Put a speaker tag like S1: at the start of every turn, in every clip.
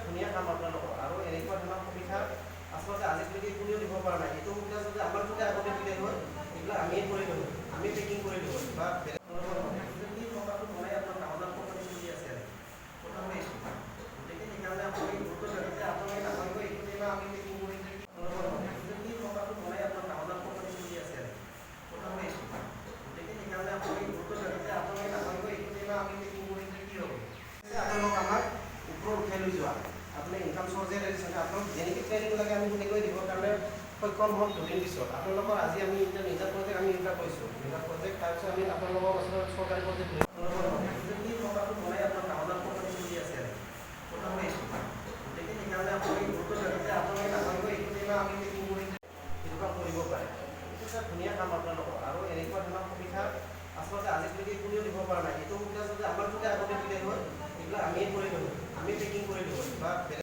S1: ধুনীয়া কাম আপোনালোকৰ আৰু এনেকুৱা ধৰণৰ সুবিধা আচলতে আজিলৈকে কোনেও দিব পৰা নাই। এইটো সুবিধা যদি আমাৰ যদি আগতে দিলে হয় এইবিলাক আমিয়ে কৰিলোঁ হয়, আমি পেকিং কৰিলোঁ হয় বা বেলেগ টকাটো বনাই আপোনাৰ টাউনত কোম্পানী চলি আছে কথা হৈ আছোঁ। গতিকে সেইকাৰণে আপুনি গুৰুত্ব দিয়ক যে আপোনালোকে নাভাবিব এইটো দিনা আমি পেকিং কৰি টকাটো বনাই আপোনাৰ টাউনত কোম্পানী চলি আছে কথা হৈ আছোঁ। গতিকে সেইকাৰণে আপুনি গুৰুত্ব দিয়ক যে আপোনালোকে নাভাবিব এইটো দিনা আমি পেকিং কৰি কি হ'ব আপোনালোক আমাক ওপৰত উঠাই লৈ যোৱা আপুনি ইনকাম চৰ্চে লাগিছে আপোনাক যেনেকৈ ট্ৰেইনিং লাগে আমি তেনেকৈ দিবৰ কাৰণে সক্ষম হ'ম দুদিন পিছত। আপোনালোকৰ আজি আমি এতিয়া নিজা প্ৰজেক্ট আমি এইবিলাক কৰিছোঁ, নিজা প্ৰজেক্ট তাৰপিছত আমি আপোনালোকৰ ওচৰত চৰকাৰী প্ৰজেক্ট টকাটো বনাই আপোনাৰ টাউনত কোম্পানী চলি আছে কথা হৈ আছোঁ। গতিকে সেইকাৰণে আপুনি গুৰুত্ব দিয়ক যে আপোনালোকে নাভাবিব এইটো দিনা আমি পেকিং কৰি এইটো কাম কৰিব পাৰে। এইটো ধুনীয়া কাম আপোনালোকৰ আৰু এনেকুৱা ধৰণৰ সুবিধা আচলতে আজিলৈকে কোনেও দিব পৰা নাই। এইটো সুবিধা যদি আমাৰ যদি আগতে দিলে হয় এইবিলাক আমিয়ে কৰিলোঁ হয়, আমি পেকিং কৰিলোঁ হয় বা বেলেগ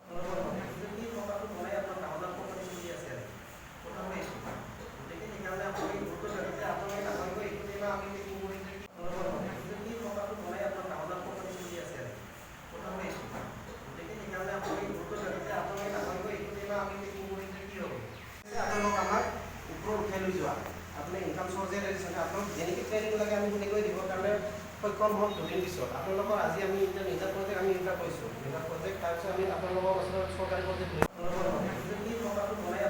S1: টকাটো বনাই আপোনাৰ টাউনত কোম্পানী চলি আছে কথা হৈ আছোঁ। গতিকে সেইকাৰণে আপুনি গুৰুত্ব দিয়ক যে আপোনালোকে নাভাবিব এইটো দিনা আমি পেকিং কৰি টকাটো বনাই আপোনাৰ টাউনত কোম্পানী চলি আছে কথা হৈ আছোঁ। গতিকে সেইকাৰণে আপুনি গুৰুত্ব দিয়ক যে আপোনালোকে নাভাবিব এইটো দিনা আমি পেকিং কৰি কি হ'ব আপোনালোক আমাক ওপৰত উঠাই লৈ যোৱা আপুনি ইনকাম চৰ্চে লাগিছে আপোনাক যেনেকৈ ট্ৰেইনিং লাগে আমি তেনেকৈ দিবৰ কাৰণে সক্ষম হ'ম দুদিন পিছত। আপোনালোকৰ আজি আমি এতিয়া নিজা প্ৰজেক্ট আমি এইবিলাক কৰিছোঁ, নিজা প্ৰজেক্ট তাৰপিছত আমি আপোনালোকৰ ওচৰত চৰকাৰী প্ৰজেক্ট টকাটো বনাই